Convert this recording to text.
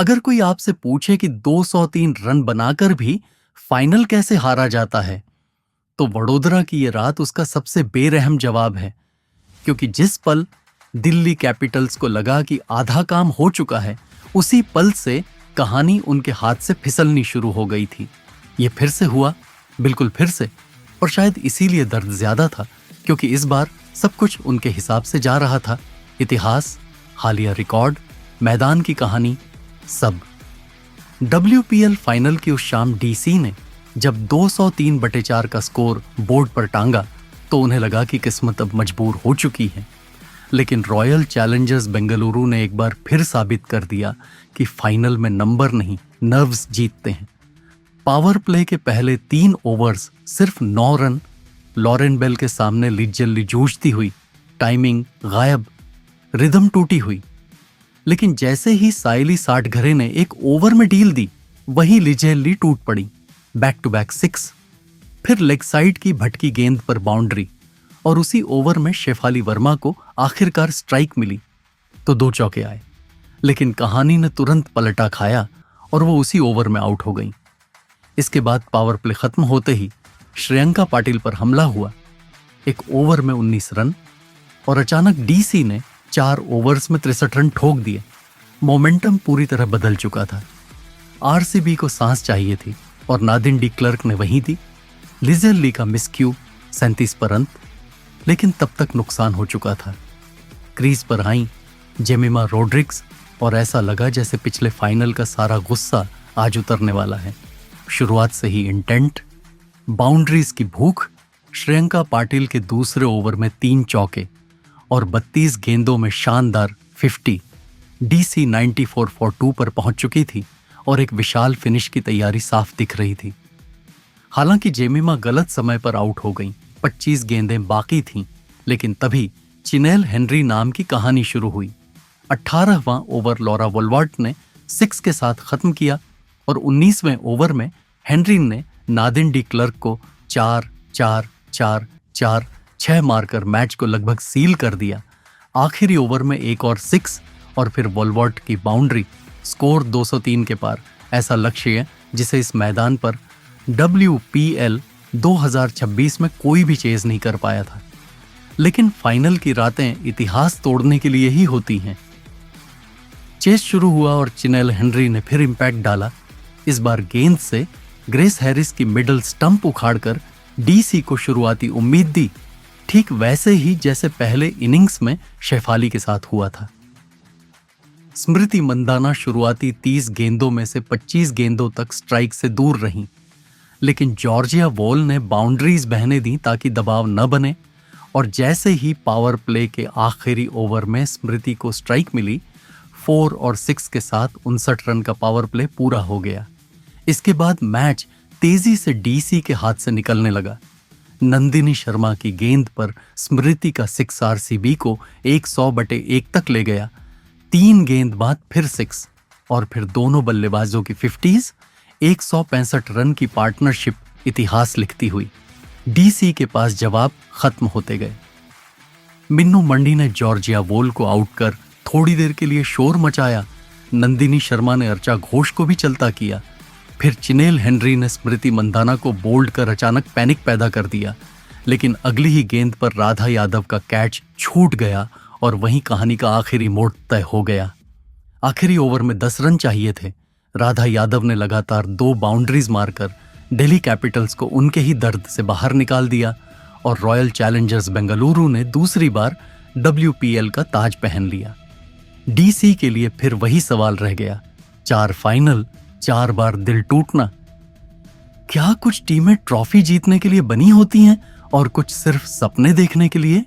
अगर कोई आपसे पूछे कि 203 रन बनाकर भी फाइनल कैसे हारा जाता है, तो वडोदरा की ये रात उसका सबसे बेरहम जवाब है। क्योंकि जिस पल दिल्ली कैपिटल्स को लगा कि आधा काम हो चुका है, उसी पल से कहानी उनके हाथ से फिसलनी शुरू हो गई थी। ये फिर से हुआ, बिल्कुल फिर से, और शायद इसीलिए दर्द ज्यादा था, क्योंकि इस बार सब कुछ उनके हिसाब से जा रहा था। इतिहास, हालिया रिकॉर्ड, मैदान की कहानी, सब। WPL फाइनल की उस शाम डीसी ने जब 203/4 का स्कोर बोर्ड पर टांगा, तो उन्हें लगा कि किस्मत अब मजबूर हो चुकी है। लेकिन रॉयल चैलेंजर्स बेंगलुरु ने एक बार फिर साबित कर दिया कि फाइनल में नंबर नहीं, नर्व्स जीतते हैं। पावर प्ले के पहले 3 ओवर्स सिर्फ 9 रन, लॉरेन बेल के सामने लिजल्ली जूझती हुई, टाइमिंग गायब, रिदम टूटी हुई। लेकिन जैसे ही साइली साठघरे ने एक ओवर में डील दी, वही लिजेल्ली टूट पड़ी। बैक टू बैक 6, फिर लेग साइड की भटकी गेंद पर बाउंड्री, और उसी ओवर में शेफाली वर्मा को आखिरकार स्ट्राइक मिली तो 2 चौके आए। लेकिन कहानी ने तुरंत पलटा खाया और वो उसी ओवर में आउट हो गई। इसके बाद पावर प्ले खत्म होते ही श्रेयंका पाटिल पर हमला हुआ। एक ओवर में 19 रन, और अचानक डीसी ने 4 ओवर्स में 63 रन ठोक दिए। मोमेंटम पूरी तरह बदल चुका था। आरसीबी को सांस चाहिए थी, और नादिन डी क्लर्क ने वही दी। लिजेल्ली का मिसक्यू 37 पर अंत, लेकिन तब तक नुकसान हो चुका था। क्रीज पर आई जेमिमा रोड्रिग्स, और ऐसा लगा जैसे पिछले फाइनल का सारा गुस्सा आज उतरने वाला है। शुरुआत से ही इंटेंट, बाउंड्रीज की भूख। श्रेयंका पाटिल के दूसरे ओवर में 3 चौके और 32 गेंदों में शानदार 50। डीसी 94 फॉर 2 पर पहुंच चुकी थी और एक विशाल फिनिश की तैयारी साफ दिख रही थी। हालांकि जेमिमा गलत समय पर आउट हो गई, 25 गेंदें बाकी थीं, लेकिन तभी चिनेल हेनरी नाम की कहानी शुरू हुई। 18वां ओवर लॉरा वोल्वार्ट ने 6 के साथ खत्म किया, और 19वें ओवर में हेनरी ने नादिन डी क्लर्क को 4-4-4-4-6 मारकर मैच को लगभग सील कर दिया। आखिरी ओवर में एक और 6 और फिर वोल्वार्ट की बाउंड्री, स्कोर 203 के पार। ऐसा लक्ष्य जिसे इस मैदान पर WPL 2026 में कोई भी चेज नहीं कर पाया था। लेकिन फाइनल की रातें इतिहास तोड़ने के लिए ही होती हैं। चेज शुरू हुआ और चिनेल हेनरी ने फिर इंपैक्ट डाला। इस बार गेंद से ग्रेस हैरिस की मिडल स्टंप उखाड़कर डीसी को शुरुआती उम्मीद दी, ठीक वैसे ही जैसे पहले इनिंग्स में शेफाली के साथ हुआ था। स्मृति मंदाना शुरुआती 30 गेंदों में से 25 गेंदों तक स्ट्राइक से दूर रहीं, लेकिन जॉर्जिया वॉल ने बाउंड्रीज बहने दी ताकि दबाव न बने, और जैसे ही पावर प्ले के आखिरी ओवर में स्मृति को स्ट्राइक मिली, 4 और 6 के साथ 59 रन का पावर प्ले पूरा हो गया। इसके बाद मैच तेजी से डीसी के हाथ से निकलने लगा। नंदिनी शर्मा की गेंद पर स्मृति का 6 आरसीबी को 100/1 तक ले गया। 3 गेंद बाद फिर 6, और फिर दोनों बल्लेबाजों की 50s, 165 रन की पार्टनरशिप इतिहास लिखती हुई। डीसी के पास जवाब खत्म होते गए। मिन्नू मंडी ने जॉर्जिया वोल को आउट कर थोड़ी देर के लिए शोर मचाया। नंदिनी शर्मा ने अर्चा घोष को भी चलता किया। फिर चिनेल हेनरी ने स्मृति मंदाना को बोल्ड कर अचानक पैनिक पैदा कर दिया, लेकिन अगली ही गेंद पर राधा यादव का कैच छूट गया और वहीं कहानी का आखिरी मोड़ तय हो गया। आखिरी ओवर में 10 रन चाहिए थे। राधा यादव ने लगातार 2 बाउंड्रीज मारकर दिल्ली कैपिटल्स को उनके ही दर्द से बाहर निकाल दिया, और रॉयल चैलेंजर्स बेंगलुरु ने दूसरी बार WPL का ताज पहन लिया। डीसी के लिए फिर वही सवाल रह गया, 4 फाइनल, 4 बार दिल टूटना। क्या कुछ टीमें ट्रॉफी जीतने के लिए बनी होती हैं और कुछ सिर्फ सपने देखने के लिए?